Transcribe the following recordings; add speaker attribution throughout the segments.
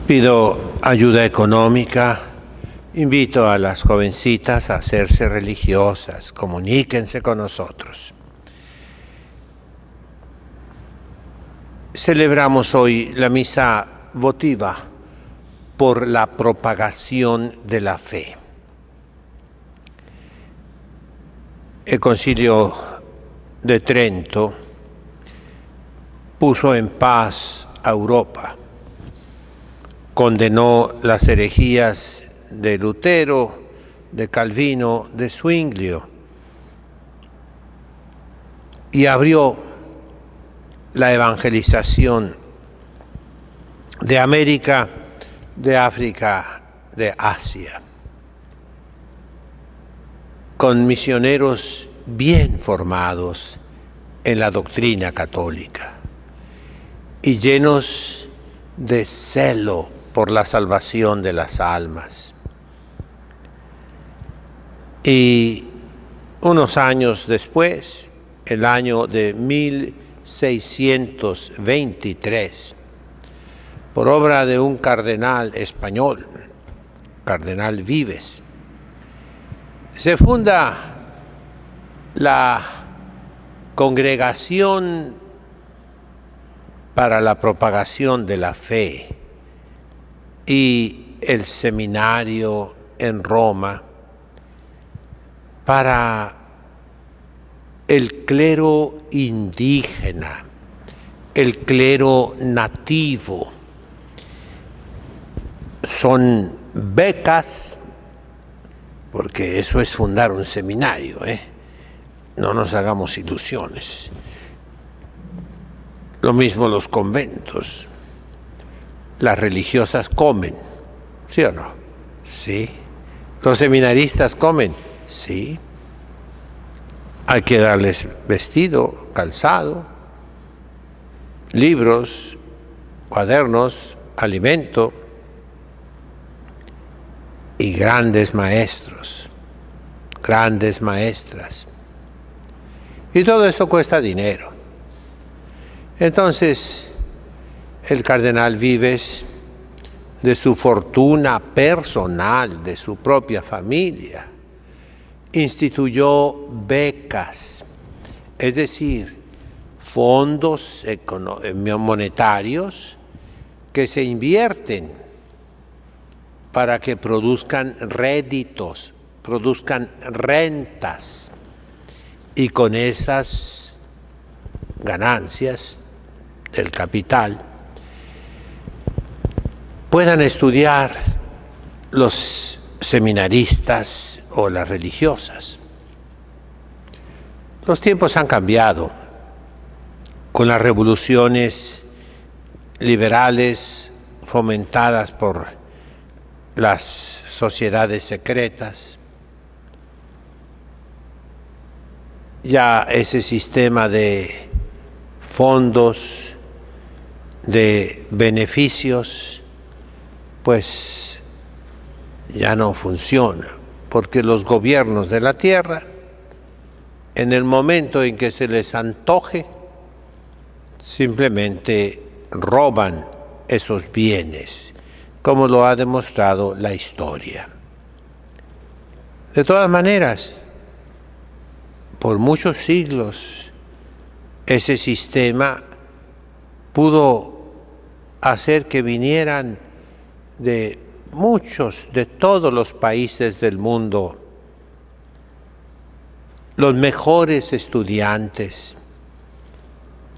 Speaker 1: Pido ayuda económica, invito a las jovencitas a hacerse religiosas, comuníquense con nosotros. Celebramos hoy la misa votiva por la propagación de la fe. El Concilio de Trento puso en paz a Europa, condenó las herejías de Lutero, de Calvino, de Zwinglio y abrió la evangelización de América, de África, de Asia, con misioneros bien formados en la doctrina católica y llenos de celo por la salvación de las almas. Y unos años después, el año de 1623, por obra de un cardenal español, Cardenal Vives, se funda la Congregación para la Propagación de la Fe y el seminario en Roma para el clero indígena, el clero nativo. Son becas, porque eso es fundar un seminario, no nos hagamos ilusiones. Lo mismo los conventos. Las religiosas comen, ¿sí o no? Sí. Los seminaristas comen, sí. Hay que darles vestido, calzado, libros, cuadernos, alimento y grandes maestros, grandes maestras. Y todo eso cuesta dinero. Entonces, el cardenal Vives, de su fortuna personal, de su propia familia, instituyó becas, es decir, fondos monetarios que se invierten para que produzcan réditos, produzcan rentas, y con esas ganancias del capital puedan estudiar los seminaristas o las religiosas. Los tiempos han cambiado con las revoluciones liberales fomentadas por las sociedades secretas. Ya ese sistema de fondos, de beneficios, pues ya no funciona, porque los gobiernos de la tierra, en el momento en que se les antoje, simplemente roban esos bienes, como lo ha demostrado la historia. De todas maneras, por muchos siglos, ese sistema pudo hacer que vinieran de todos los países del mundo, los mejores estudiantes,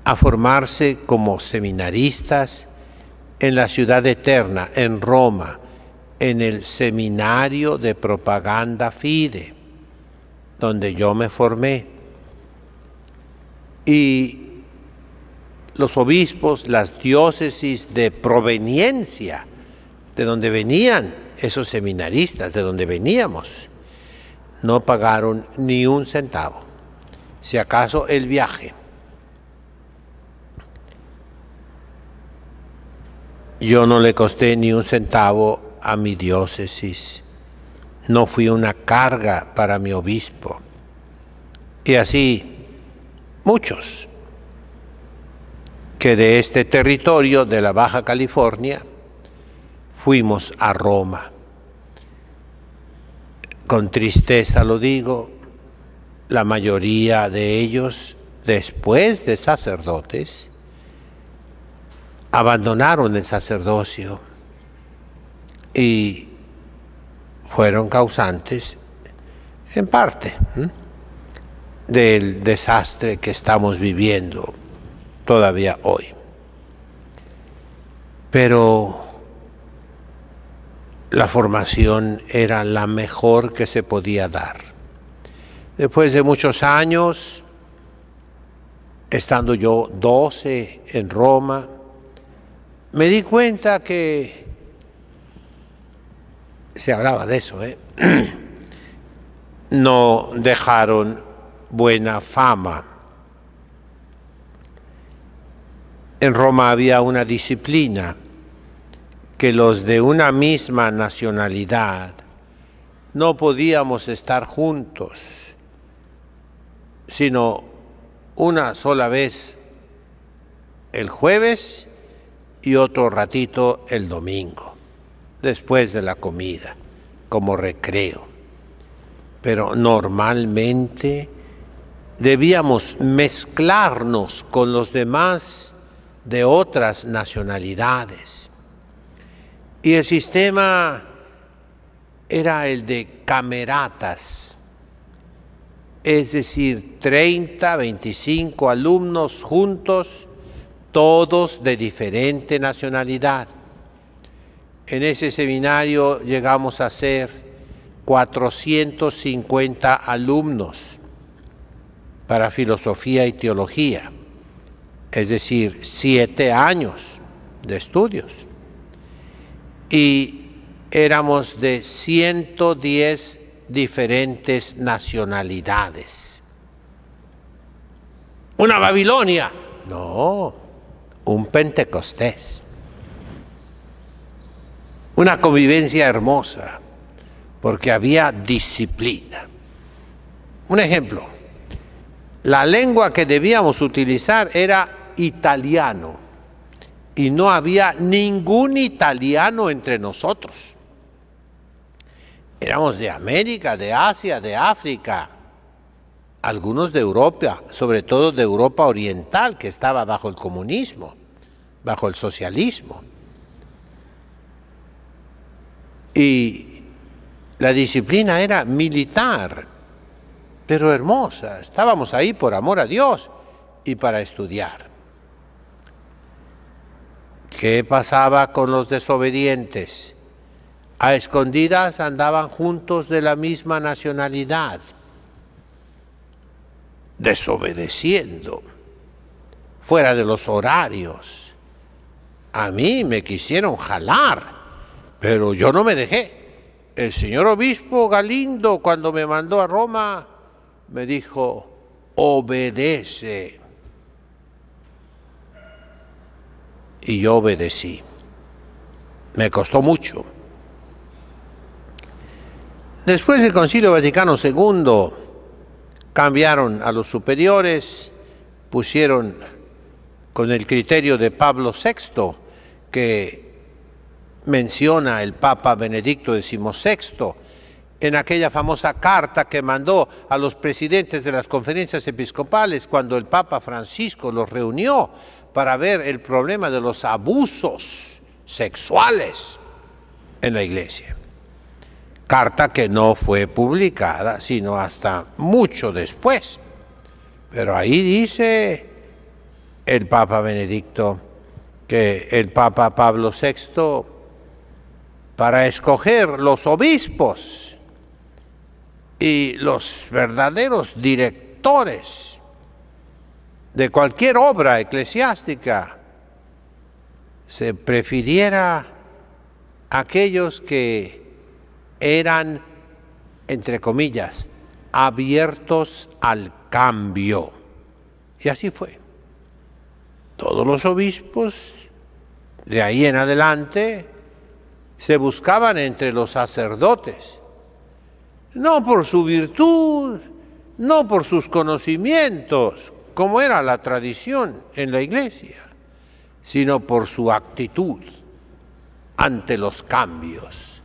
Speaker 1: a formarse como seminaristas en la Ciudad Eterna, en Roma, en el Seminario de Propaganda Fide, donde yo me formé. Y los obispos, las diócesis de proveniencia, de donde venían esos seminaristas, de donde veníamos, no pagaron ni un centavo, si acaso el viaje. Yo no le costé ni un centavo a mi diócesis, no fui una carga para mi obispo. Y así muchos que de este territorio de la Baja California fuimos a Roma. Con tristeza lo digo, la mayoría de ellos, después de sacerdotes, abandonaron el sacerdocio y fueron causantes, en parte, del desastre que estamos viviendo todavía hoy. Pero la formación era la mejor que se podía dar. Después de muchos años, estando yo 12 en Roma, me di cuenta que se hablaba de eso, no dejaron buena fama. En Roma había una disciplina que los de una misma nacionalidad no podíamos estar juntos, sino una sola vez el jueves y otro ratito el domingo, después de la comida, como recreo. Pero normalmente debíamos mezclarnos con los demás de otras nacionalidades. Y el sistema era el de cameratas, es decir, 30, 25 alumnos juntos, todos de diferente nacionalidad. En ese seminario llegamos a ser 450 alumnos para filosofía y teología, es decir, 7 años de estudios. Y éramos de 110 diferentes nacionalidades. ¿Una Babilonia? No, un Pentecostés. Una convivencia hermosa, porque había disciplina. Un ejemplo, la lengua que debíamos utilizar era italiano, y no había ningún italiano entre nosotros. Éramos de América, de Asia, de África, algunos de Europa, sobre todo de Europa Oriental, que estaba bajo el comunismo, bajo el socialismo. Y la disciplina era militar, pero hermosa. Estábamos ahí por amor a Dios y para estudiar. ¿Qué pasaba con los desobedientes? A escondidas andaban juntos de la misma nacionalidad, desobedeciendo, fuera de los horarios. A mí me quisieron jalar, pero yo no me dejé. El señor obispo Galindo, cuando me mandó a Roma, me dijo, obedece. Y yo obedecí. Me costó mucho. Después del Concilio Vaticano II, cambiaron a los superiores, pusieron con el criterio de Pablo VI, que menciona el Papa Benedicto XVI, en aquella famosa carta que mandó a los presidentes de las conferencias episcopales cuando el Papa Francisco los reunió para ver el problema de los abusos sexuales en la Iglesia. Carta que no fue publicada sino hasta mucho después. Pero ahí dice el Papa Benedicto que el Papa Pablo VI, para escoger los obispos y los verdaderos directores de cualquier obra eclesiástica, se prefiriera aquellos que eran, entre comillas, abiertos al cambio. Y así fue. Todos los obispos, de ahí en adelante, se buscaban entre los sacerdotes, no por su virtud, no por sus conocimientos, como era la tradición en la Iglesia, sino por su actitud ante los cambios,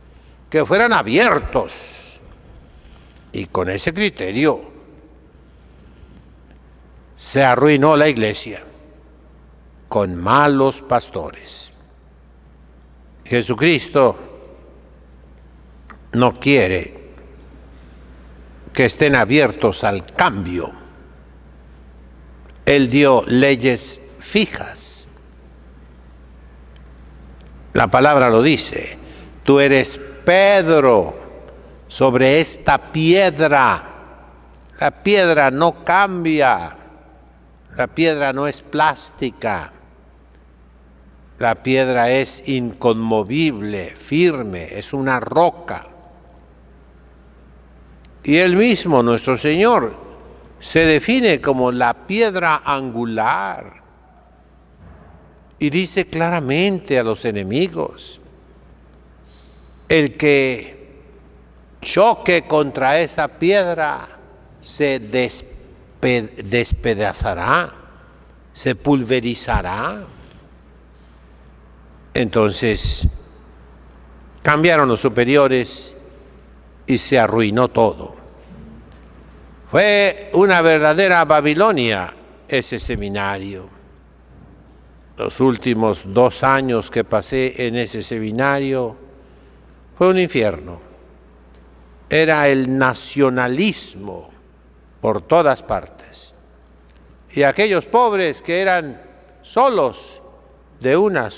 Speaker 1: que fueran abiertos. Y con ese criterio se arruinó la iglesia con malos pastores. Jesucristo no quiere que estén abiertos al cambio. Él dio leyes fijas. La palabra lo dice: tú eres Pedro, sobre esta piedra. La piedra no cambia, la piedra no es plástica, la piedra es inconmovible, firme, es una roca. Y él mismo, nuestro Señor, se define como la piedra angular y dice claramente a los enemigos: el que choque contra esa piedra se despedazará, se pulverizará. Entonces cambiaron los superiores y se arruinó todo. Fue una verdadera Babilonia ese seminario. Los últimos 2 años que pasé en ese seminario fue un infierno. Era el nacionalismo por todas partes. Y aquellos pobres que eran solos de una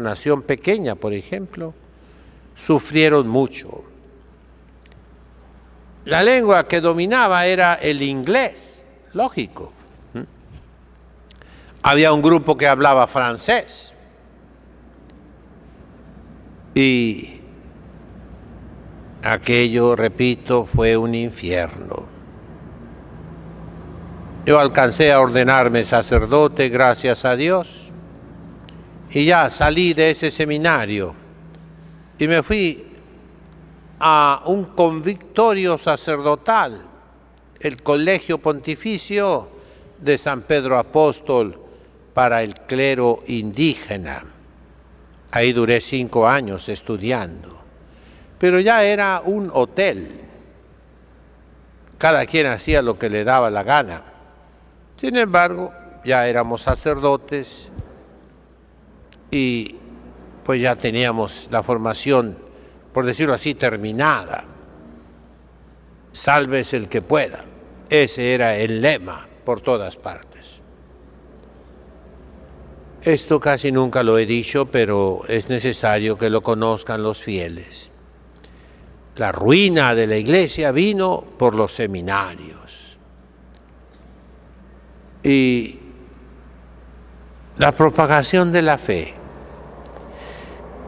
Speaker 1: nación pequeña, por ejemplo, sufrieron mucho. La lengua que dominaba era el inglés, lógico. Había un grupo que hablaba francés. Y aquello, repito, fue un infierno. Yo alcancé a ordenarme sacerdote, gracias a Dios, y ya salí de ese seminario y me fui a un convictorio sacerdotal, el Colegio Pontificio de San Pedro Apóstol para el clero indígena. Ahí duré 5 años estudiando, pero ya era un hotel. Cada quien hacía lo que le daba la gana. Sin embargo, ya éramos sacerdotes y pues ya teníamos la formación, por decirlo así, terminada. Sálvese el que pueda. Ese era el lema por todas partes. Esto casi nunca lo he dicho, pero es necesario que lo conozcan los fieles. La ruina de la iglesia vino por los seminarios. Y la propagación de la fe.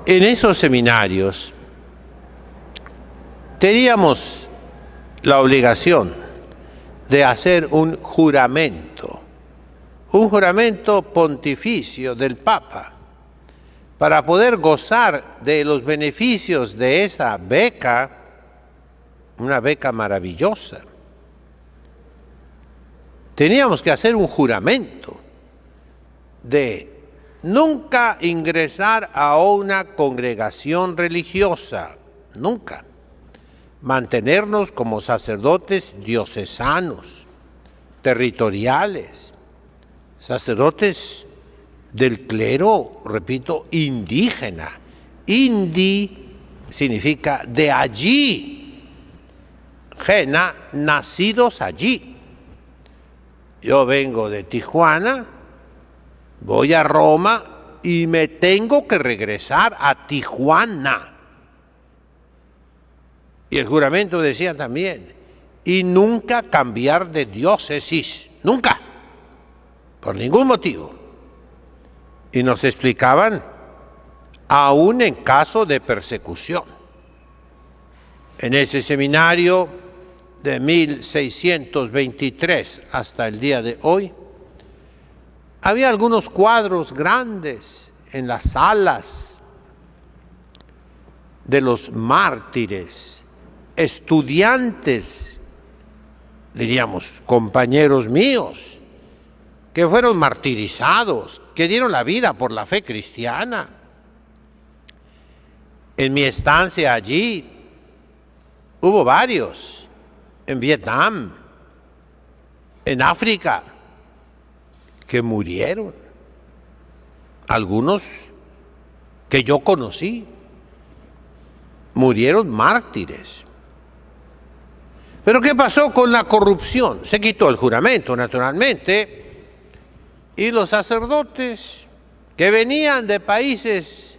Speaker 1: En esos seminarios teníamos la obligación de hacer un juramento pontificio del Papa, para poder gozar de los beneficios de esa beca, una beca maravillosa. Teníamos que hacer un juramento de nunca ingresar a una congregación religiosa, nunca. Mantenernos como sacerdotes diocesanos, territoriales, sacerdotes del clero, repito, indígena. Indi significa de allí, gena, nacidos allí. Yo vengo de Tijuana, voy a Roma y me tengo que regresar a Tijuana. Y el juramento decía también, y nunca cambiar de diócesis, nunca, por ningún motivo. Y nos explicaban, aún en caso de persecución. En ese seminario de 1623 hasta el día de hoy, había algunos cuadros grandes en las salas de los mártires, estudiantes, diríamos, compañeros míos, que fueron martirizados, que dieron la vida por la fe cristiana. En mi estancia allí hubo varios, en Vietnam, en África, que murieron. Algunos que yo conocí murieron mártires. Pero ¿qué pasó con la corrupción? Se quitó el juramento, naturalmente, y los sacerdotes que venían de países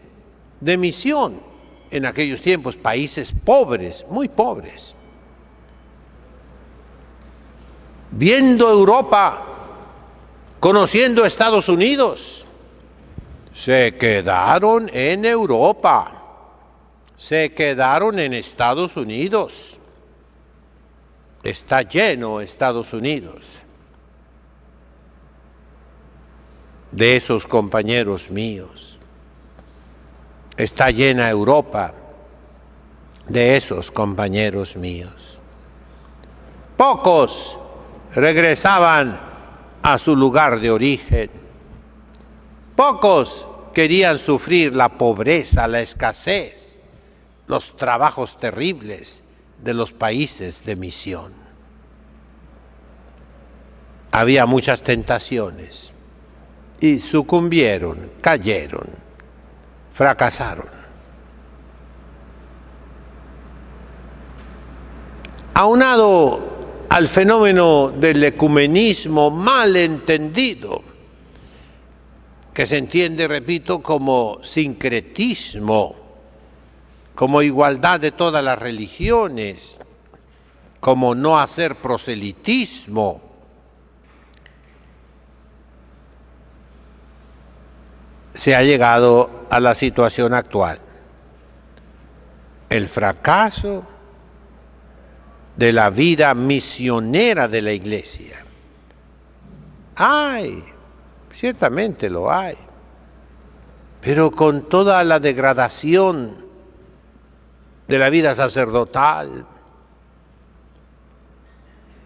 Speaker 1: de misión, en aquellos tiempos, países pobres, muy pobres, viendo Europa, conociendo Estados Unidos, se quedaron en Europa, se quedaron en Estados Unidos. Está lleno Estados Unidos de esos compañeros míos. Está llena Europa de esos compañeros míos. Pocos regresaban a su lugar de origen. Pocos querían sufrir la pobreza, la escasez, los trabajos terribles de los países de misión. Había muchas tentaciones y sucumbieron, cayeron, fracasaron. Aunado al fenómeno del ecumenismo mal entendido, que se entiende, repito, como sincretismo, como igualdad de todas las religiones, como no hacer proselitismo, se ha llegado a la situación actual. El fracaso de la vida misionera de la Iglesia. Hay, ciertamente lo hay, pero con toda la degradación de la vida sacerdotal,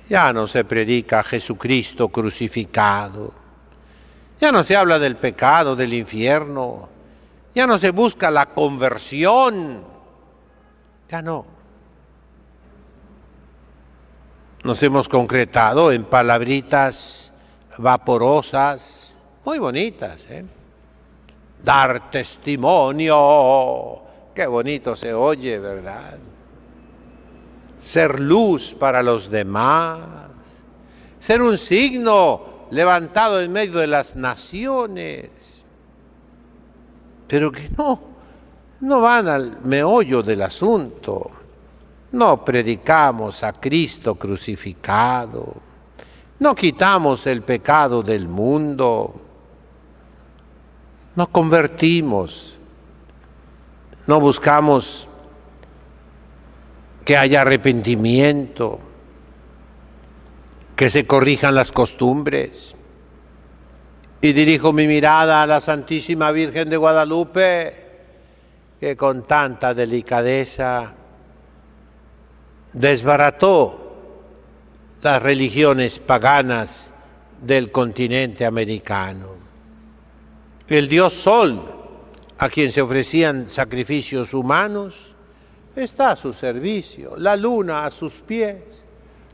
Speaker 1: ya no se predica a Jesucristo crucificado, ya no se habla del pecado, del infierno, ya no se busca la conversión, ya no. Nos hemos concretado en palabritas vaporosas, muy bonitas, Dar testimonio, qué bonito se oye, ¿verdad? Ser luz para los demás, ser un signo levantado en medio de las naciones, pero que no van al meollo del asunto. No predicamos a Cristo crucificado, no quitamos el pecado del mundo, no convertimos, no buscamos que haya arrepentimiento, que se corrijan las costumbres. Y dirijo mi mirada a la Santísima Virgen de Guadalupe, que con tanta delicadeza desbarató las religiones paganas del continente americano. El dios Sol, a quien se ofrecían sacrificios humanos, está a su servicio, la luna a sus pies,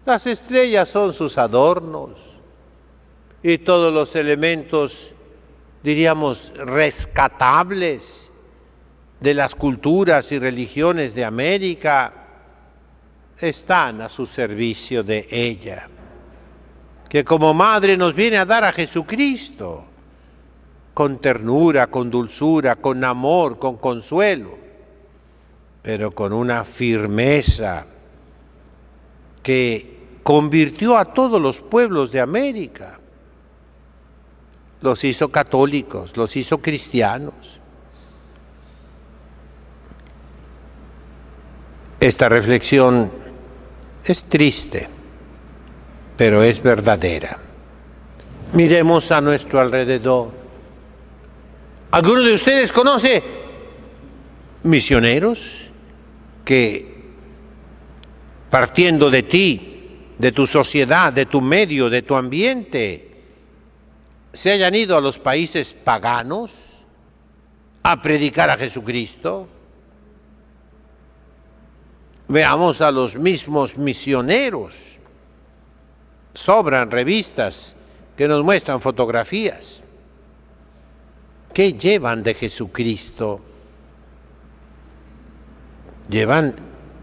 Speaker 1: las estrellas son sus adornos y todos los elementos, diríamos, rescatables de las culturas y religiones de América están a su servicio de ella, que como madre nos viene a dar a Jesucristo con ternura, con dulzura, con amor, con consuelo, pero con una firmeza que convirtió a todos los pueblos de América, los hizo católicos, los hizo cristianos. Esta reflexión es triste, pero es verdadera. Miremos a nuestro alrededor. ¿Alguno de ustedes conoce misioneros que, partiendo de ti, de tu sociedad, de tu medio, de tu ambiente, se hayan ido a los países paganos a predicar a Jesucristo? Veamos a los mismos misioneros. Sobran revistas que nos muestran fotografías. ¿Qué llevan de Jesucristo? Llevan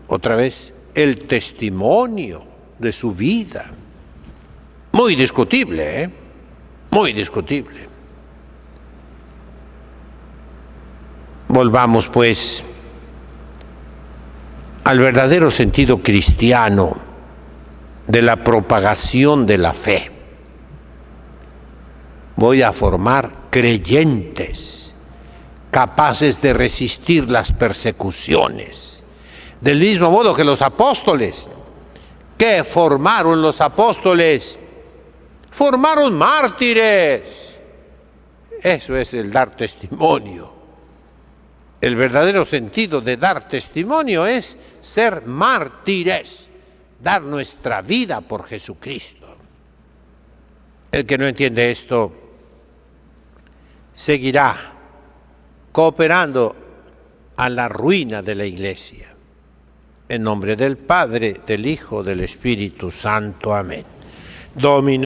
Speaker 1: otra vez el testimonio de su vida. Muy discutible, ¿eh? Muy discutible. Volvamos pues al verdadero sentido cristiano de la propagación de la fe. Voy a formar creyentes capaces de resistir las persecuciones. Del mismo modo que los apóstoles. ¿Qué formaron los apóstoles? Formaron mártires. Eso es el dar testimonio. El verdadero sentido de dar testimonio es ser mártires, dar nuestra vida por Jesucristo. El que no entiende esto seguirá cooperando a la ruina de la Iglesia. En nombre del Padre, del Hijo, del Espíritu Santo. Amén. Domino